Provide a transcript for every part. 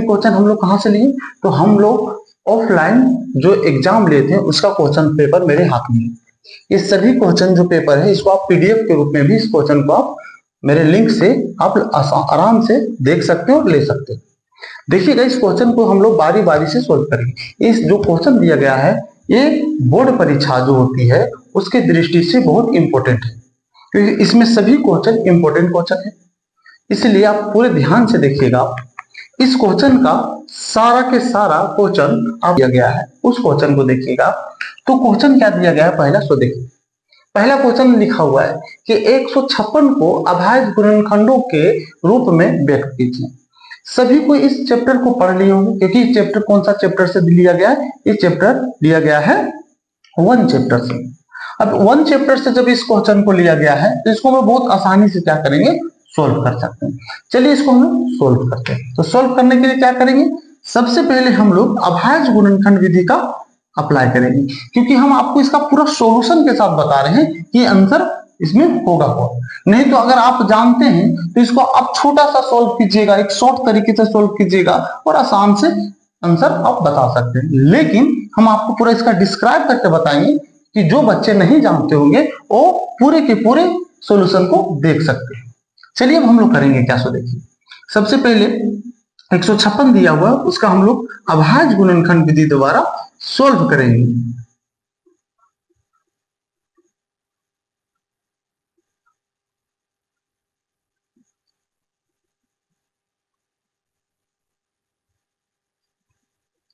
Question हम लोग कहाँ से लिए? तो हम लोग ऑफलाइन जो एग्जाम लेते हैं उसका क्वेश्चन पेपर मेरे हाथ में है। ये सभी क्वेश्चन जो पेपर है इसको आप पीडीएफ के रूप में भी इस क्वेश्चन को आप मेरे लिंक से आप आराम से देख सकते हो और ले सकते हो। देखिएगा इस क्वेश्चन को हम लोग बारी बारी से सोल्व करेंगे। इस जो क्वेश्चन दिया गया है ये बोर्ड परीक्षा जो होती है उसके दृष्टि से बहुत इंपॉर्टेंट है, क्योंकि इसमें सभी क्वेश्चन इंपॉर्टेंट क्वेश्चन है। इसलिए आप पूरे ध्यान से देखिएगा। इस क्वेश्चन का सारा के सारा क्वेश्चन आप दिया गया है, उस क्वेश्चन को देखिएगा। तो क्वेश्चन क्या दिया गया है पहला सो देखिए। पहला क्वेश्चन लिखा हुआ है कि 156 को अभाज्य गुणनखंडों के रूप में व्यक्त कीजिए। सभी को इस चैप्टर को पढ़ लिए होंगे, क्योंकि इस चैप्टर कौन सा चैप्टर से लिया गया है? ये चैप्टर लिया गया है 1 चैप्टर से। अब 1 चैप्टर से जब इस क्वेश्चन को लिया गया है तो इसको हम बहुत आसानी से क्या करेंगे? सोल्व कर सकते हैं। चलिए इसको हम सोल्व करते हैं। तो सोल्व करने के लिए क्या करेंगे? सबसे पहले हम लोग अभाज्य गुणनखंड विधि का अप्लाई करेंगे, क्योंकि हम आपको इसका पूरा सॉल्यूशन के साथ बता रहे हैं कि आंसर इसमें होगा कौन। नहीं तो अगर आप जानते हैं तो इसको आप छोटा सा सोल्व कीजिएगा, एक शॉर्ट तरीके से सोल्व कीजिएगा और आसान से आंसर आप बता सकते हैं। लेकिन हम आपको पूरा इसका डिस्क्राइब करके बताएंगे कि जो बच्चे नहीं जानते होंगे वो पूरे के पूरे सॉल्यूशन को देख सकते हैं। चलिए अब हम लोग करेंगे क्या? सो देखिए, सबसे पहले 156 दिया हुआ है उसका हम लोग अभाज्य गुणनखंड विधि द्वारा सोल्व करेंगे।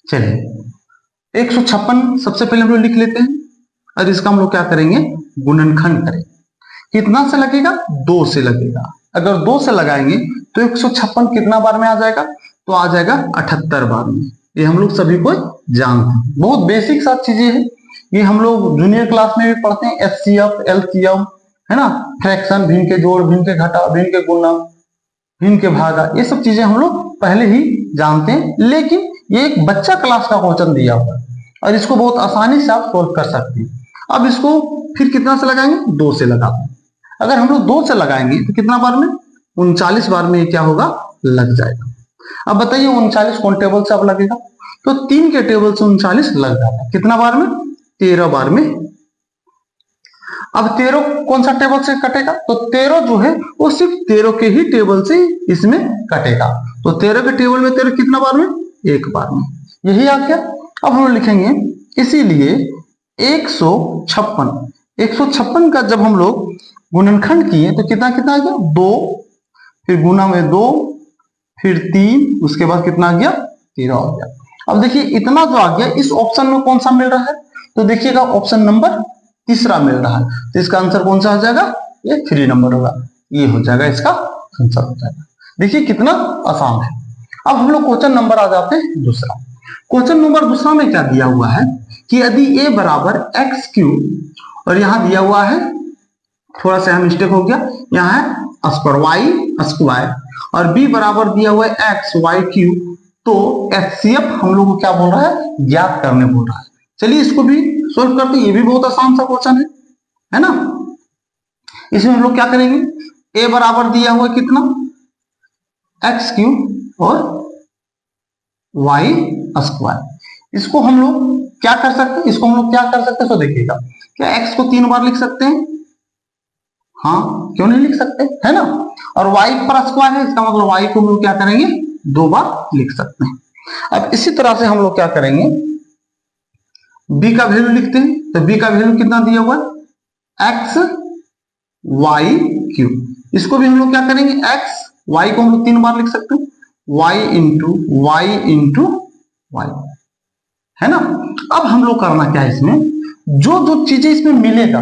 चलिए 156 सबसे पहले हम लोग लिख लेते हैं और इसका हम लोग क्या करेंगे? गुणनखंड करेंगे। कितना से लगेगा? 2 से लगेगा। अगर 2 से लगाएंगे तो 156 कितना बार में आ जाएगा? तो आ जाएगा 78 बार में। ये हम लोग सभी को जानते हैं, बहुत बेसिक सा चीजें हैं। ये हम लोग जूनियर क्लास में भी पढ़ते हैं, एचसीएफ, एलसीएम, है ना, फ्रैक्शन, भिन्न के जोड़, भिन्न के घटा, भिन्न के गुणा, भिन्न के भागा, ये सब चीजें हम लोग पहले ही जानते हैं। लेकिन ये एक बच्चा क्लास का क्वेश्चन दिया हुआ है और इसको बहुत आसानी से आप सोल्व कर सकते हैं। अब इसको फिर कितना से लगाएंगे? 2 से लगाते हैं। अगर हम लोग 2 से लगाएंगे तो कितना बार में? 39 बार में क्या होगा? लग जाएगा। अब बताइए 39 कौन टेबल से अब लगेगा? तो 3 के टेबल से 39 लग जाता है। कितना बार में? 13 बार में। अब 13 कौन सा टेबल से कटेगा? तो 13 जो है वो सिर्फ 13 के ही टेबल से इसमें कटेगा। तो 13 के टेबल में 13 कितना बार में? 1 बार में। यही आ गया। अब हम लिखेंगे इसीलिए 156 का जब हम लोग गुणनखंड किए तो कितना कितना आ गया? 2, फिर गुना में 2, फिर 3, उसके बाद कितना आ गया? 13 आ गया। अब देखिए इतना जो आ गया इस ऑप्शन में कौन सा मिल रहा है? तो देखिएगा ऑप्शन नंबर 3 मिल रहा है। तो इसका आंसर कौन सा आ जाएगा? ये 3 नंबर होगा। ये हो जाएगा, इसका आंसर हो जाएगा। देखिए कितना आसान है। अब हम लोग क्वेश्चन नंबर आ जाते हैं दूसरा। क्वेश्चन नंबर दूसरा में क्या दिया हुआ है कि यदि a बराबर एक्स क्यूब और यहां दिया हुआ है, थोड़ा सा मिस्टेक हो गया, यहाँ है वाई स्क्वायर और b बराबर दिया हुआ है एक्स वाई क्यूब। तो एचसीएफ हम लोग को क्या बोल रहा है? ज्ञात करने बोल रहा है। चलिए इसको भी सोल्व करते हैं। ये भी बहुत आसान सा क्वेश्चन है ना। इसमें हम लोग क्या करेंगे? a बराबर दिया हुआ है कितना? एक्स क्यूब और वाई स्क्वायर। इसको हम लोग क्या कर सकते हैं? इसको हम लोग क्या कर सकते हैं? तो देखिएगा, क्या x को 3 बार लिख सकते हैं? हाँ, क्यों नहीं लिख सकते, है ना। और y पर स्क्वायर है, इसका मतलब y को हम लोग क्या करेंगे? 2 बार लिख सकते हैं। अब इसी तरह से हम लोग क्या करेंगे? b का वैल्यू लिखते हैं। तो b का वैल्यू कितना दिया हुआ है? X Y cube. इसको भी हम लोग क्या करेंगे? x y को हम लोग 3 बार लिख सकते हैं, y इंटू वाई, है ना। अब हम लोग करना क्या है? इसमें जो जो चीजें इसमें मिलेगा,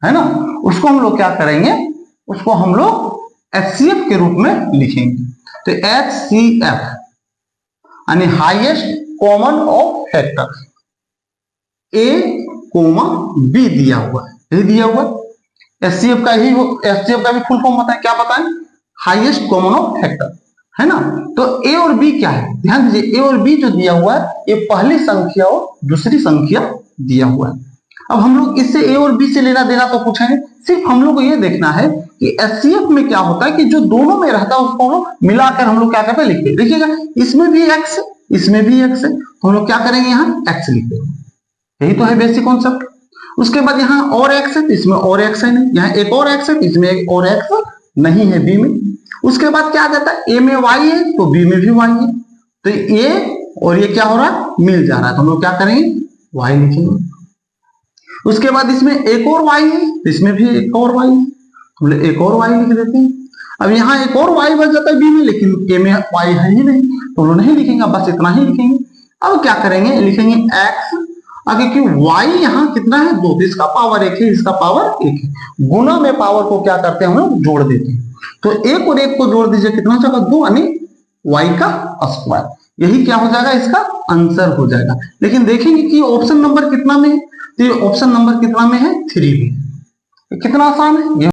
है ना, उसको हम लोग क्या करेंगे? उसको हम लोग एचसीएफ के रूप में लिखेंगे। तो एचसीएफ यानी highest common of factor, a, b दिया हुआ है, यही दिया हुआ है। एचसीएफ का भी फुल फॉर्म बताएं, क्या बताएं? हाईएस्ट कॉमन ऑफ फैक्टर, है ना। तो a और b क्या है? ध्यान दीजिए, a और b जो दिया हुआ है ये पहली संख्या और दूसरी संख्या दिया हुआ है। अब हम लोग इससे a और b से लेना देना तो कुछ है, सिर्फ हम लोग को ये देखना है कि एचसीएफ में क्या होता है कि जो दोनों में रहता है उसको हम लोग मिलाकर हम लोग क्या करते हैं, लिखते हैं। देखिएगा इसमें भी एक्स है, इसमें भी एक्स है, तो हम लोग क्या करेंगे, यहाँ एक्स लिखेंगे। यही तो है बेसिक कॉन्सेप्ट। उसके बाद यहाँ और एक्स है तो इसमें और एक्स है नहीं, यहाँ एक और एक्स है तो इसमें एक और एक्स नहीं है बी में। उसके बाद क्या आ जाता है, ए में वाई है तो बी में भी वाई है, तो ए और ये क्या हो रहा है, मिल जा रहा है, तो हम लोग क्या करेंगे, वाई लिखेंगे। उसके बाद इसमें एक और वाई है तो इसमें भी एक और वाई है, हम लोग एक और वाई लिख देते हैं। अब यहाँ एक और वाई बच जाता है बी में, लेकिन ए में वाई है ही नहीं तो हम लोग नहीं लिखेंगे, बस इतना ही लिखेंगे। अब क्या करेंगे, लिखेंगे एक्स आगे, क्यों वाई यहाँ कितना है, 2, तो इसका पावर 1 है, इसका पावर 1 है। गुना में पावर को क्या करते हैं हम लोग, जोड़ देते हैं। तो 1 और 1 को जोड़ दीजिए, कितना हो जाएगा, 2, यानी वाई का स्क्वायर। यही क्या हो जाएगा, इसका आंसर हो जाएगा। लेकिन देखेंगे कि ऑप्शन नंबर कितना में है, तो ये ऑप्शन नंबर कितना में है, 3 में। कितना आसान है ये।